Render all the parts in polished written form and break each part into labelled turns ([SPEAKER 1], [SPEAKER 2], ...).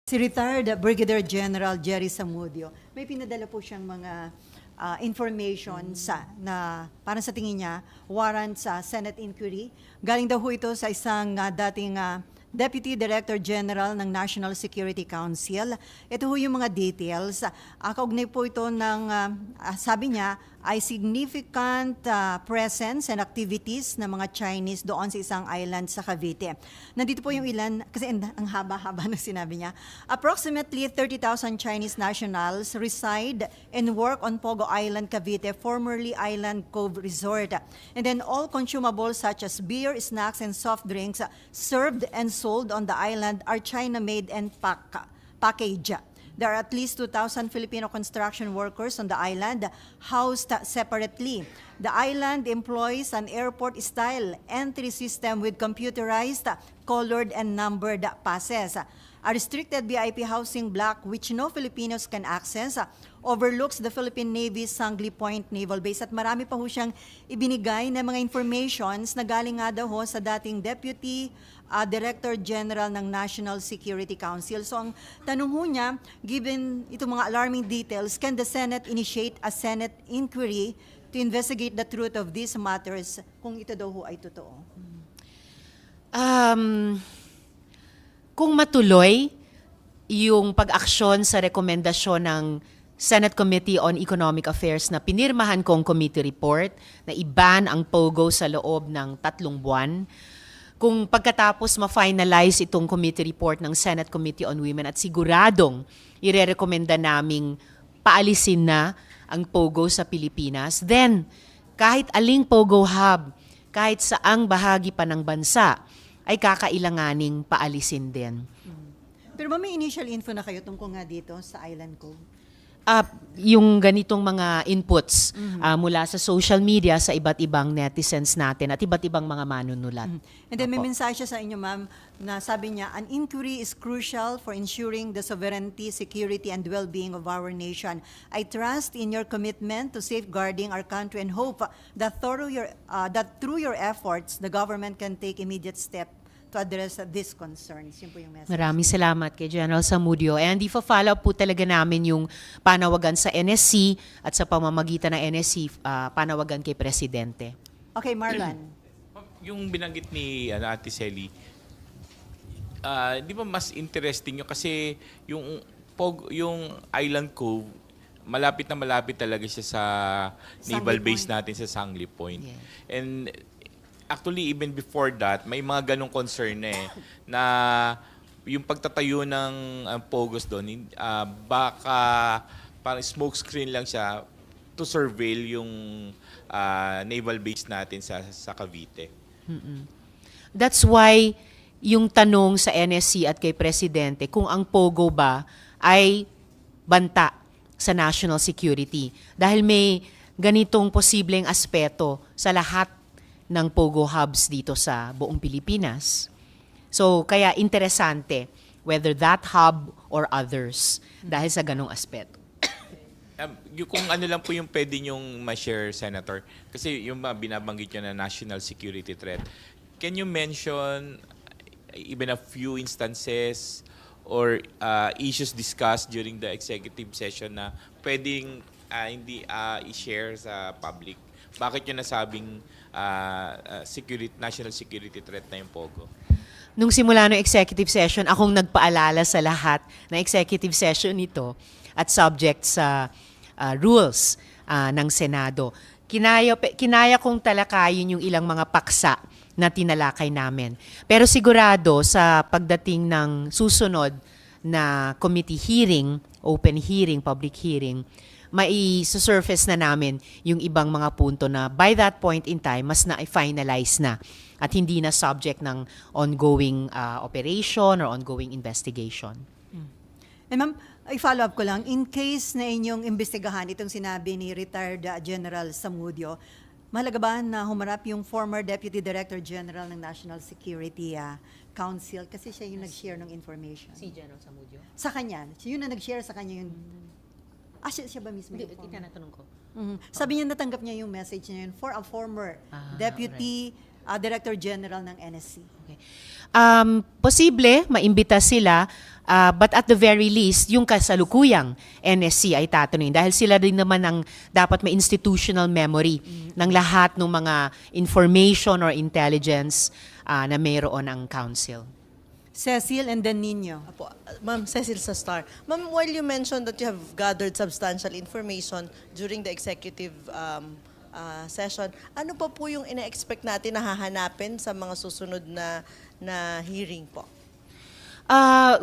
[SPEAKER 1] Si retired Brigadier General Jerry Zamudio, may pinadala po siyang mga information na parang sa tingin niya, warrant sa Senate inquiry. Galing daw ho ito sa isang dating Deputy Director General ng National Security Council. Ito ho yung mga details. Kaugnay po ito ng, sabi niya, ay significant presence and activities ng mga Chinese doon sa isang island sa Cavite. Nandito po yung ilan, kasi ang haba-haba na sinabi niya. Approximately 30,000 Chinese nationals reside and work on Pogo Island, Cavite, formerly Island Cove Resort. And then all consumables such as beer, snacks, and soft drinks served and sold on the island are China-made and packaged. There are at least 2,000 Filipino construction workers on the island housed separately. The island employs an airport-style entry system with computerized, colored, and numbered passes. A restricted VIP housing block which no Filipinos can access overlooks the Philippine Navy's Sangley Point Naval Base. At marami pa ho siyang ibinigay na mga informations na galing nga daw ho sa dating Deputy Director General ng National Security Council. So ang tanong ho niya, given itong mga alarming details, can the Senate initiate a Senate inquiry to investigate the truth of these matters kung ito daw ho ay totoo?
[SPEAKER 2] Kung matuloy yung pag-aksyon sa rekomendasyon ng Senate Committee on Economic Affairs na pinirmahan kong committee report na i-ban ang POGO sa loob ng 3 buwan, kung pagkatapos ma-finalize itong committee report ng Senate Committee on Women at siguradong irerekomenda naming paalisin na ang POGO sa Pilipinas, then kahit aling POGO hub, kahit saang bahagi pa ng bansa, ay kakailanganing paalisin din.
[SPEAKER 1] Pero may initial info na kayo tungkol nga dito sa Island Cove?
[SPEAKER 2] Yung ganitong mga inputs mula sa social media sa iba't ibang netizens natin at iba't ibang mga manunulat.
[SPEAKER 1] And then may mensahe siya sa inyo, ma'am, na sabi niya, an inquiry is crucial for ensuring the sovereignty, security, and well-being of our nation. I trust in your commitment to safeguarding our country and hope that through your efforts, the government can take immediate steps to address these concerns. Yun po yung message.
[SPEAKER 2] Maraming salamat kay General Zamudio. And i-follow up po talaga namin yung panawagan sa NSC at sa pamamagitan ng NSC, panawagan kay Presidente.
[SPEAKER 1] Okay, Marlon.
[SPEAKER 3] Yung binanggit ni Ate Selly, di ba mas interesting yun kasi yung Island Cove, malapit na malapit talaga siya sa naval base natin sa Sangley Point.
[SPEAKER 2] Yeah.
[SPEAKER 3] And actually, even before that, may mga ganong concern na yung pagtatayo ng POGOs doon, baka parang smoke screen lang siya to surveil yung naval base natin sa Cavite.
[SPEAKER 2] That's why yung tanong sa NSC at kay Presidente kung ang POGO ba ay banta sa national security. Dahil may ganitong posibleng aspeto sa lahat ng POGO hubs dito sa buong Pilipinas. So, kaya interesante whether that hub or others dahil sa ganong aspeto.
[SPEAKER 3] Kung ano lang po yung pwede nyong ma-share, Senator, kasi yung binabanggit nyo na national security threat, can you mention even a few instances or issues discussed during the executive session na pwedeng hindi i-share sa public? Bakit yun nasabing national security threat na yung POGO?
[SPEAKER 2] Nung simula ng executive session, akong nagpaalala sa lahat na executive session nito at subject sa rules ng Senado. Kinaya kong talakayin yung ilang mga paksa na tinalakay namin. Pero sigurado sa pagdating ng susunod na committee hearing, open hearing, public hearing, mai-surface na namin yung ibang mga punto na by that point in time, mas na-finalize na at hindi na subject ng ongoing operation or ongoing investigation.
[SPEAKER 1] And ma'am, i-follow up ko lang, in case na inyong imbestigahan itong sinabi ni retired General Zamudio, mahalaga ba na humarap yung former Deputy Director General ng National Security Council kasi siya yung nag-share ng information?
[SPEAKER 2] Si General Zamudio?
[SPEAKER 1] Sa kanya. Yun na nag-share sa kanya yung... siya ba mismo yung former?
[SPEAKER 2] Tinatanong ko.
[SPEAKER 1] Sabi niya natanggap niya yung message niya yun for a former Deputy Director General ng NSC?
[SPEAKER 2] Posible, maimbita sila, but at the very least, yung kasalukuyang NSC ay tatanungin dahil sila din naman ang dapat may institutional memory ng lahat ng mga information or intelligence na mayroon ang council.
[SPEAKER 1] Cecil and then Nino.
[SPEAKER 4] Apo, Ma'am Cecil sa Star. Ma'am, while you mentioned that you have gathered substantial information during the executive session, ano pa po yung ina-expect natin na hahanapin sa mga susunod na hearing po?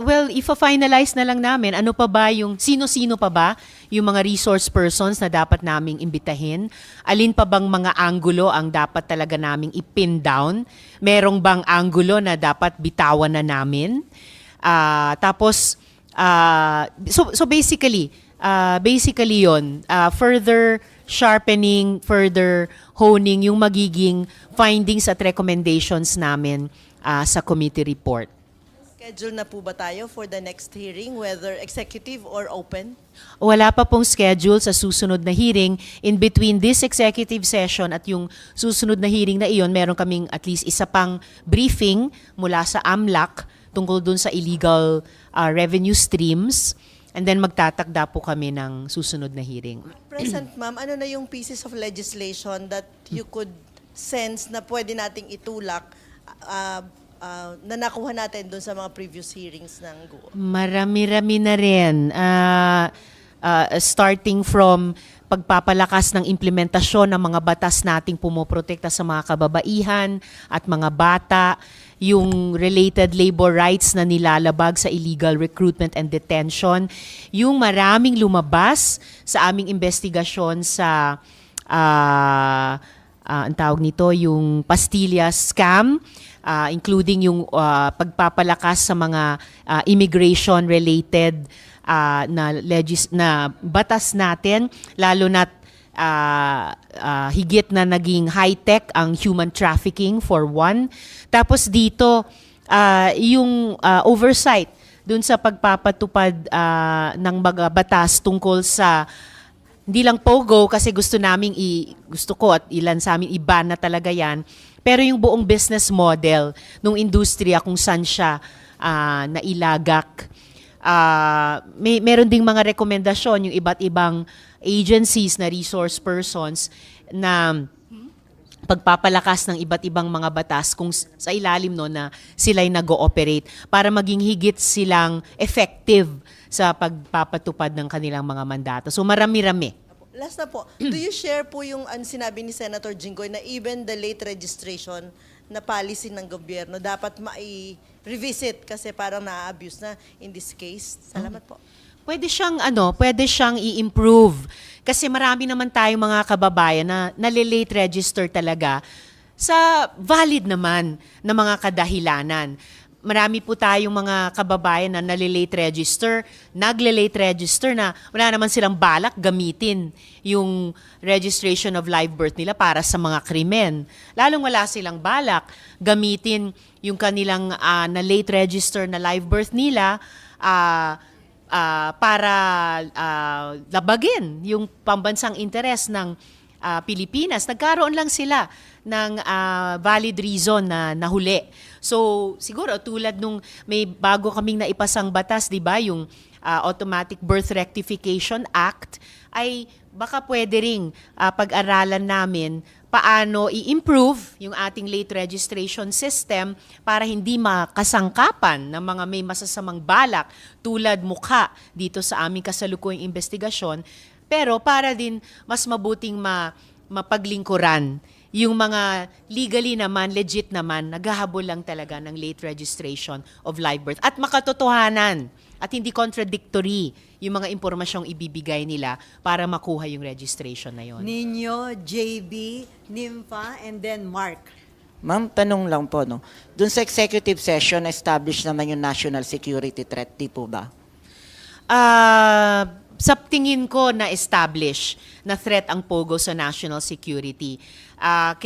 [SPEAKER 2] Well, if-finalize na lang namin, ano pa ba yung, sino-sino pa ba yung mga resource persons na dapat naming imbitahin? Alin pa bang mga anggulo ang dapat talaga naming ipin down? Merong bang anggulo na dapat bitawan na namin? So basically yon, further sharpening, further honing yung magiging findings at recommendations namin sa committee report.
[SPEAKER 4] Schedule na po ba tayo for the next hearing, whether executive or open?
[SPEAKER 2] Wala pa pong schedule sa susunod na hearing. In between this executive session at yung susunod na hearing na iyon, meron kaming at least isa pang briefing mula sa AMLAC tungkol dun sa illegal revenue streams. And then magtatakda po kami ng susunod na hearing.
[SPEAKER 4] Present, ma'am, ano na yung pieces of legislation that you could sense na pwede nating itulak na nakuha natin doon sa mga previous hearings ng GUO?
[SPEAKER 2] Marami-rami na rin. Starting from pagpapalakas ng implementasyon ng mga batas nating pumoprotekta sa mga kababaihan at mga bata, yung related labor rights na nilalabag sa illegal recruitment and detention, yung maraming lumabas sa aming investigasyon sa ang tawag nito, yung Pastilla scam, including yung pagpapalakas sa mga immigration-related na batas natin, lalo na't higit na naging high-tech ang human trafficking for one. Tapos dito, yung oversight dun sa pagpapatupad ng mga batas tungkol sa hindi lang POGO kasi gusto ko at ilan sa amin iba na talaga yan. Pero yung buong business model ng industriya kung saan siya nailagak. Meron ding mga rekomendasyon yung iba't ibang agencies na resource persons na pagpapalakas ng iba't ibang mga batas kung sa ilalim no na sila'y nag-ooperate para maging higit silang effective sa pagpapatupad ng kanilang mga mandato. So marami-rami.
[SPEAKER 4] Last na po, do you share po yung sinabi ni Senator Jinggoy na even the late registration na policy ng gobyerno dapat mai-revisit kasi parang na-abuse na in this case? Salamat po.
[SPEAKER 2] Pwede siyang i-improve kasi marami naman tayong mga kababayan na nalilate register talaga sa valid naman na mga kadahilanan. Marami po tayong mga kababayan na nalilate register, nagle-late register na wala naman silang balak gamitin yung registration of live birth nila para sa mga krimen. Lalong wala silang balak gamitin yung kanilang na-late register na live birth nila para labagin yung pambansang interes ng Pilipinas. Nagkaroon lang sila ng valid reason na nahuli. So, siguro tulad nung may bago kaming naipasang batas, di ba, yung Automatic Birth Rectification Act, ay baka pwede ring pag-aralan namin paano i-improve yung ating late registration system para hindi makasangkapan ng mga may masasamang balak tulad mukha dito sa aming kasalukuyang investigasyon, pero para din mas mabuting mapaglingkuran yung mga legally naman, legit naman, naghahabol lang talaga ng late registration of live birth. At makatotohanan at hindi contradictory yung mga impormasyong ibibigay nila para makuha yung registration na yon.
[SPEAKER 1] Nino, JB, Nympha, and then Mark.
[SPEAKER 5] Ma'am, tanong lang po, no? Doon sa executive session, establish naman yung national security threat, di po ba?
[SPEAKER 2] Sa tingin ko na establish na threat ang POGO sa national security. At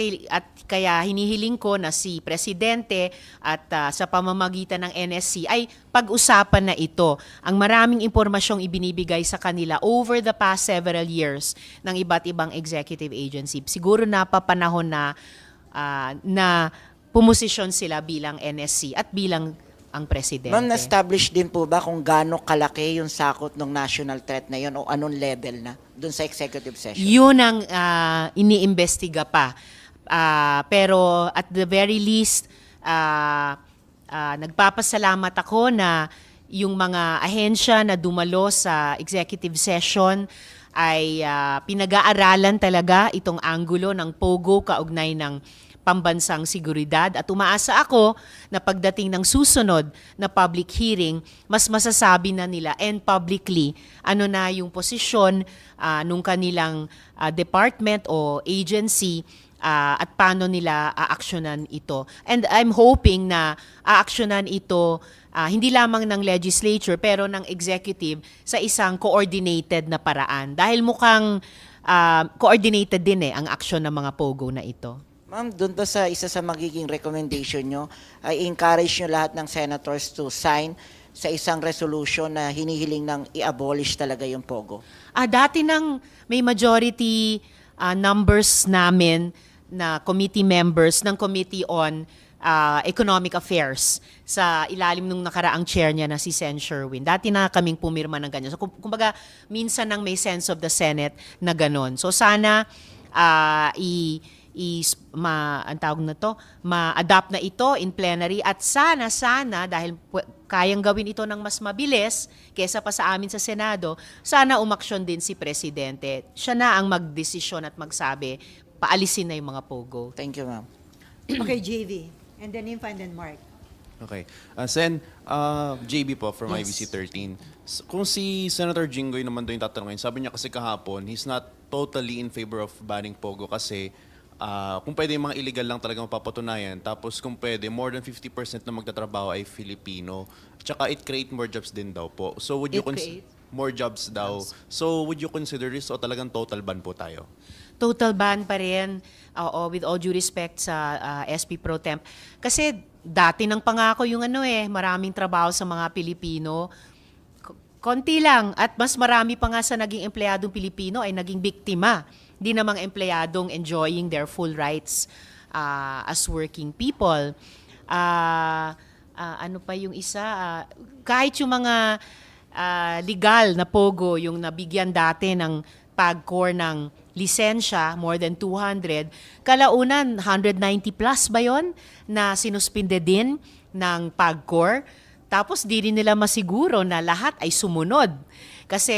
[SPEAKER 2] kaya hinihiling ko na si Presidente at sa pamamagitan ng NSC ay pag-usapan na ito. Ang maraming impormasyong ibinibigay sa kanila over the past several years ng iba't ibang executive agency. Siguro napapanahon na na pumosisyon sila bilang NSC at bilang ang presidente.
[SPEAKER 5] Ma'am, na-establish din po ba kung gaano kalaki yung sakot ng national threat na yun o anong level na dun sa executive session?
[SPEAKER 2] Yun ang iniimbestiga pa. Pero at the very least, nagpapasalamat ako na yung mga ahensya na dumalo sa executive session ay pinag-aaralan talaga itong anggulo ng POGO kaugnay ng pambansang seguridad at umaasa ako na pagdating ng susunod na public hearing, mas masasabi na nila and publicly ano na yung posisyon nung kanilang department o agency at paano nila aaksyonan ito. And I'm hoping na aaksyonan ito hindi lamang ng legislature pero ng executive sa isang coordinated na paraan. Dahil mukhang coordinated din ang aksyon ng mga POGO na ito.
[SPEAKER 5] Ma'am, doon ba sa isa sa magiging recommendation nyo, ay encourage nyo lahat ng senators to sign sa isang resolution na hinihiling ng i-abolish talaga yung POGO?
[SPEAKER 2] Dati nang may majority numbers namin na committee members ng Committee on Economic Affairs sa ilalim nung nakaraang chair niya na si Sen. Sherwin. Dati na kaming pumirma ng ganyan. So kumbaga, minsan nang may sense of the Senate na ganon. So sana ma-adapt na ito in plenary at sana dahil kayang gawin ito ng mas mabilis kesa pa sa amin sa Senado, sana umaksyon din si Presidente. Siya na ang magdesisyon at magsabi, paalisin na yung mga POGO.
[SPEAKER 5] Thank you, ma'am.
[SPEAKER 1] Okay, JV. And then Nympha and then Mark.
[SPEAKER 6] Okay. Sen, JB po from
[SPEAKER 1] Yes.
[SPEAKER 6] IBC 13. Kung si Senator Jinggoy naman doon yung tatanungin, sabi niya kasi kahapon, he's not totally in favor of banning POGO kasi kung pwede yung mga illegal lang talaga mapapatunayan, tapos kung pwede, more than 50% na magtatrabaho ay Filipino. Tsaka it create more jobs din daw po. So would you more jobs daw. So would you consider this o talagang total ban po tayo?
[SPEAKER 2] Total ban pa rin, with all due respect sa SP Pro Temp. Kasi dati nang pangako yung maraming trabaho sa mga Pilipino. Konti lang at mas marami pa nga sa naging empleyadong Pilipino ay naging biktima. Di namang empleyadong enjoying their full rights as working people. Ano pa yung isa? Kahit yung mga legal na POGO, yung nabigyan dati ng PAGCOR ng lisensya, more than 200, kalaunan 190 plus ba yon na sinuspinde din ng PAGCOR. Tapos di rin nila masiguro na lahat ay sumunod. Kasi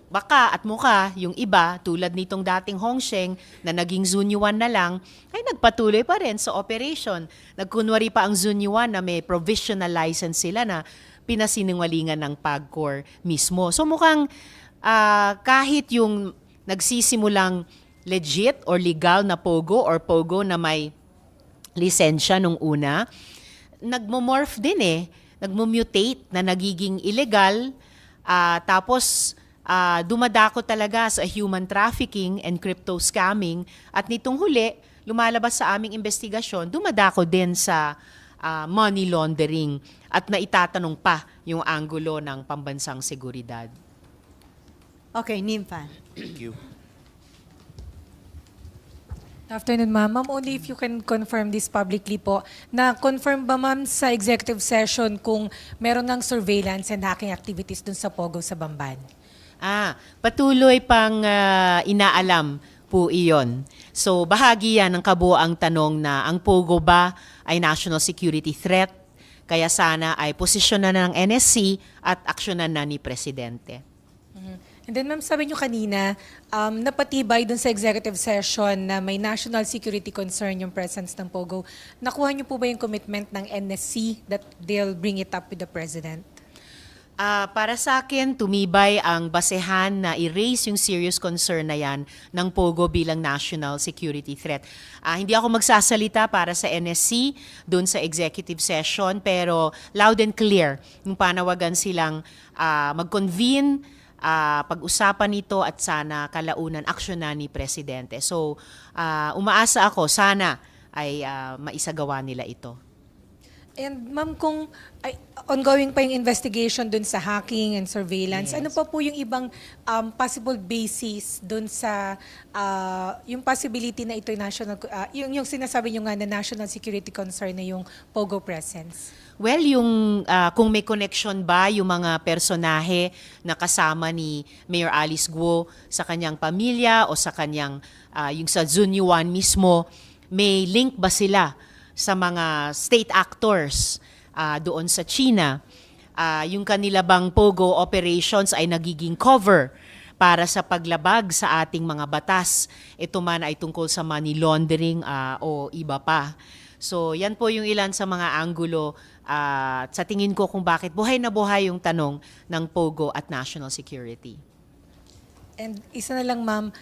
[SPEAKER 2] baka at mukha yung iba, tulad nitong dating Hongsheng na naging Zunyuan na lang, ay nagpatuloy pa rin sa operation. Nagkunwari pa ang Zunyuan na may provisional license sila na pinasinungalingan ng PAGCOR mismo. So mukhang kahit yung nagsisimulang legit or legal na POGO or POGO na may lisensya nung una, nagmo-morph din nagmo-mutate na nagiging illegal. Tapos dumadako talaga sa human trafficking and crypto scamming at nitong huli, lumalabas sa aming investigasyon, dumadako din sa money laundering at naitatanong pa yung anggulo ng pambansang seguridad.
[SPEAKER 1] Okay, Nympha.
[SPEAKER 6] Thank you.
[SPEAKER 7] Afternoon, ma'am. Ma'am, only if you can confirm this publicly po, na-confirm ba, ma'am, sa executive session kung meron ng surveillance and hacking activities dun sa POGO sa Bamban?
[SPEAKER 2] Patuloy pang inaalam po iyon. So, bahagi yan ng kabuoang tanong na ang POGO ba ay national security threat, kaya sana ay posisyonan na ng NSC at aksyonan na ni Presidente.
[SPEAKER 7] And then, ma'am, sabi niyo kanina, napatibay dun sa executive session na may national security concern yung presence ng POGO. Nakuha niyo po ba yung commitment ng NSC that they'll bring it up with the President?
[SPEAKER 2] Para sa akin, tumibay ang basehan na i-raise yung serious concern na yan ng POGO bilang national security threat. Hindi ako magsasalita para sa NSC doon sa executive session, pero loud and clear yung panawagan silang mag-convene, pag-usapan nito at sana kalaunan aksyonan ni Presidente. So, umaasa ako, sana ay maisagawa nila ito.
[SPEAKER 7] And ma'am, kung ongoing pa yung investigation dun sa hacking and surveillance, ano pa po yung ibang possible basis dun sa yung possibility na ito yung sinasabi nyo nga na national security concern na yung POGO presence?
[SPEAKER 2] Well, yung kung may connection ba yung mga personahe na kasama ni Mayor Alice Guo sa kanyang pamilya o sa kanyang yung sa Zunyuan mismo, may link ba sila sa mga state actors doon sa China? Yung kanila bang POGO operations ay nagiging cover para sa paglabag sa ating mga batas? Ito man ay tungkol sa money laundering o iba pa. So yan po yung ilan sa mga anggulo sa tingin ko kung bakit buhay na buhay yung tanong ng POGO at national security.
[SPEAKER 7] And isa na lang ma'am,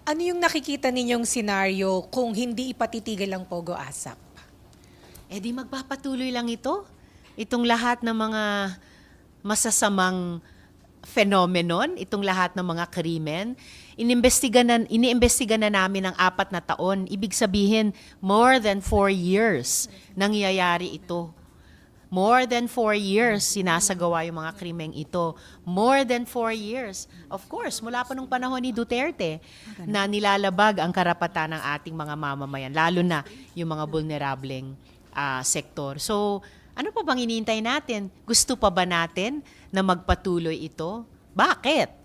[SPEAKER 7] ano yung nakikita ninyong senaryo kung hindi ipatitigil ang POGO ASAP?
[SPEAKER 2] Eh di magpapatuloy lang ito. Itong lahat ng mga masasamang phenomenon, itong lahat ng mga krimen, iniimbestiga na namin ng 4 na taon. Ibig sabihin, more than 4 years nangyayari ito. More than 4 years sinasagawa yung mga krimeng ito. More than 4 years. Of course, mula pa nung panahon ni Duterte na nilalabag ang karapatan ng ating mga mamamayan, lalo na yung mga vulnerableng sektor. So, ano pa bang hinihintay natin? Gusto pa ba natin na magpatuloy ito? Bakit?